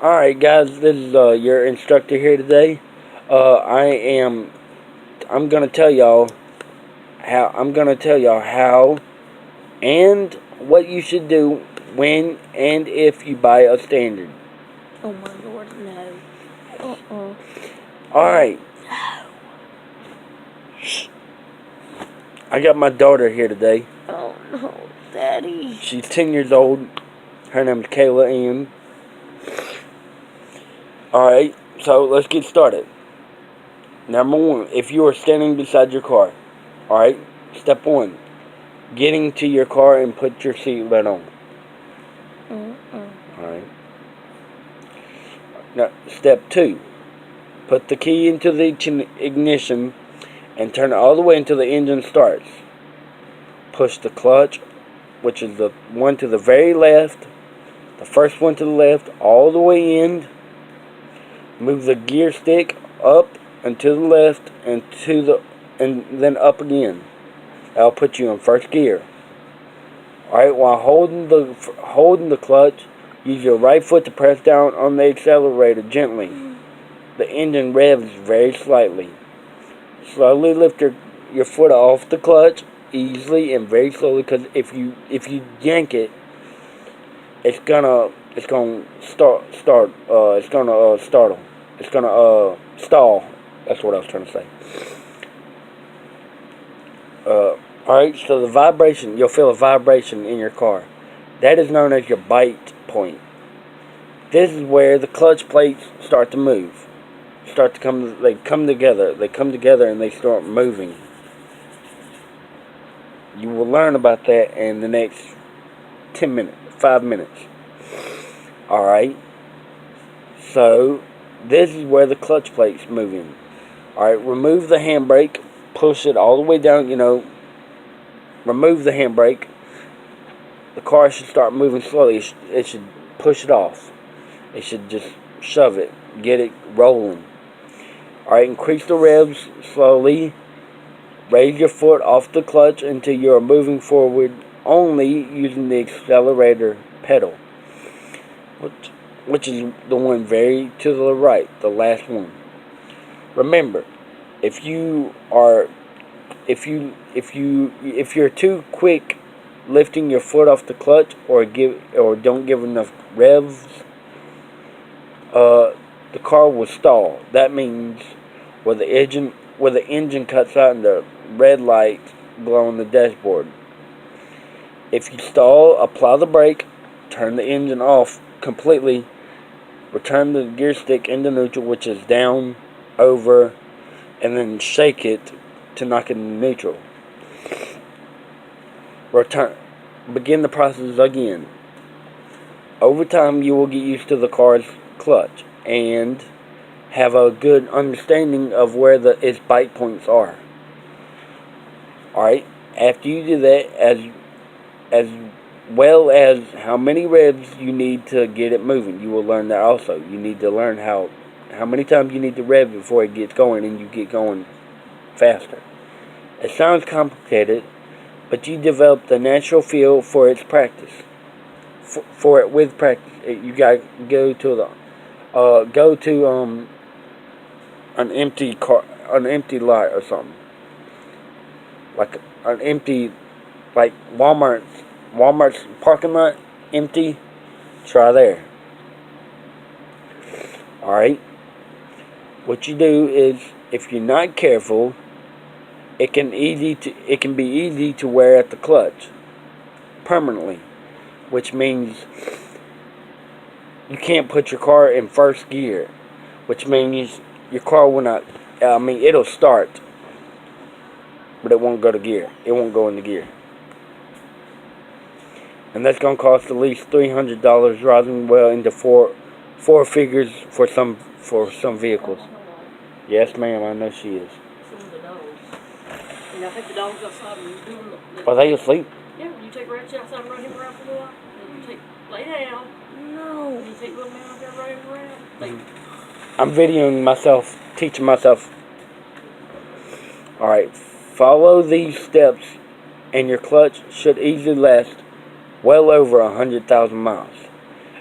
Alright guys, this is your instructor here today. I'm gonna tell y'all how and what you should do when and if you buy a standard. Oh my lord, no. Alright. I got my daughter here today. Oh no, Daddy. She's 10 years old. Her name's Kayla Ann. Alright, so let's get started. Number one, if you are standing beside your car, alright, step one, getting to your car and put your seatbelt on. Alright. Now, step two, put the key into the ignition and turn it all the way until the engine starts. Push the clutch, which is the one to the very left, the first one to the left, all the way in. Move the gear stick up and to the left and then up again. That'll put you in first gear. Alright, while holding the clutch, use your right foot to press down on the accelerator gently. The engine revs very slightly. Slowly lift your foot off the clutch easily and very slowly, because if you yank it, it's gonna startle. It's gonna stall. That's what I was trying to say. Alright, so the vibration, you'll feel a vibration in your car. That is known as your bite point. This is where the clutch plates start to move. They come together and they start moving. You will learn about that in the next 5 minutes. Alright. So, this is where the clutch plate's moving. Alright, remove the handbrake. Push it all the way down, remove the handbrake. The car should start moving slowly. It should push it off. It should just shove it. Get it rolling. Alright, increase the revs slowly. Raise your foot off the clutch until you are moving forward only using the accelerator pedal, which is the one very to the right, the last one. Remember, if you're too quick lifting your foot off the clutch or don't give enough revs, the car will stall. That means where the engine cuts out and the red light glow on the dashboard. If you stall, apply the brake, turn the engine off completely, return the gear stick into neutral, which is down, over, and then shake it to knock it into neutral. Begin the process again. Over time, you will get used to the car's clutch and have a good understanding of where its bite points are. Alright, after you do that, as well as how many revs you need to get it moving, you will learn that also. You need to learn how many times you need to rev before it gets going and you get going faster. It sounds complicated, but you develop the natural feel for its practice. For it with practice, you got to go to an empty lot or something, like an empty, like Walmart's parking lot, empty. Try there. Alright. What you do is, if you're not careful, it can be easy to wear at the clutch permanently, which means you can't put your car in first gear, which means your car will not, it'll start, but it won't go to gear. It won't go into gear. And that's going to cost at least $300, rising well into four figures for some vehicles. Yes, ma'am, I know she is. Some of the dogs. And I think the dogs outside when you're doing Are they asleep? Yeah, when you take Ratchet outside and run him around for a while, and you lay down. No. And you take little man out there and run him around. I'm videoing myself, teaching myself. Alright, follow these steps and your clutch should easily last well over 100,000 miles.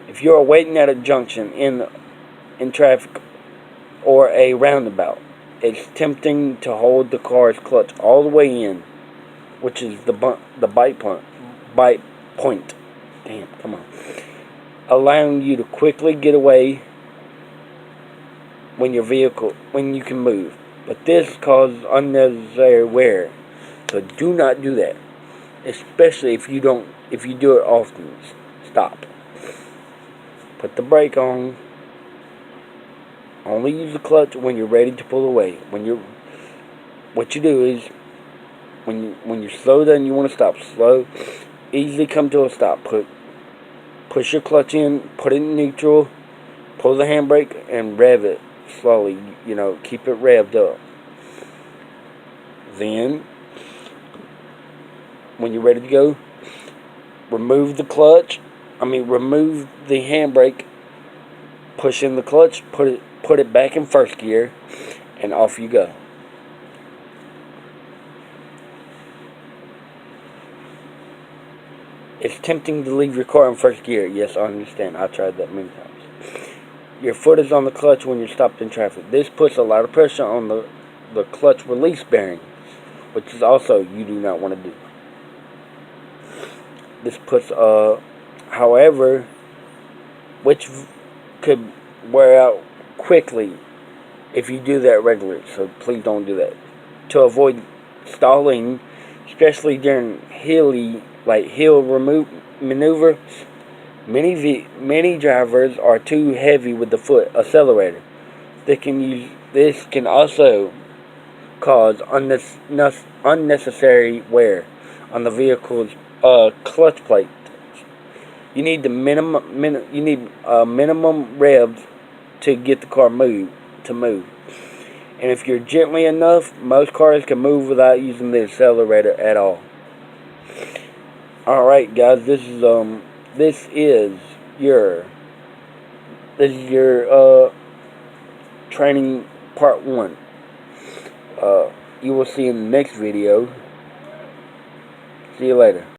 If you're waiting at a junction in traffic or a roundabout, it's tempting to hold the car's clutch all the way in, which is the bite point. Damn, come on. Allowing you to quickly get away when you can move. But this causes unnecessary wear. So do not do that. Especially if you do it often. Stop. Put the brake on. Only use the clutch when you're ready to pull away. What you do is when you're slow down, you want to stop. Slow, easily come to a stop. Push your clutch in, put it in neutral, pull the handbrake, and rev it slowly. Keep it revved up. Then, when you're ready to go, remove the handbrake, push in the clutch, put it back in first gear, and off you go. It's tempting to leave your car in first gear. Yes, I understand. I've tried that many times. Your foot is on the clutch when you're stopped in traffic. This puts a lot of pressure on the clutch release bearing, which is also you do not want to do. This puts, however, which could wear out quickly if you do that regularly. So please don't do that. To avoid stalling, especially during hill maneuvers, many drivers are too heavy with the foot accelerator. This can also cause unnecessary wear on the vehicle's clutch plate. You need minimum revs to get the car to move. And if you're gently enough, most cars can move without using the accelerator at all. Alright guys, this is your training part 1. You will see in the next video. See you later.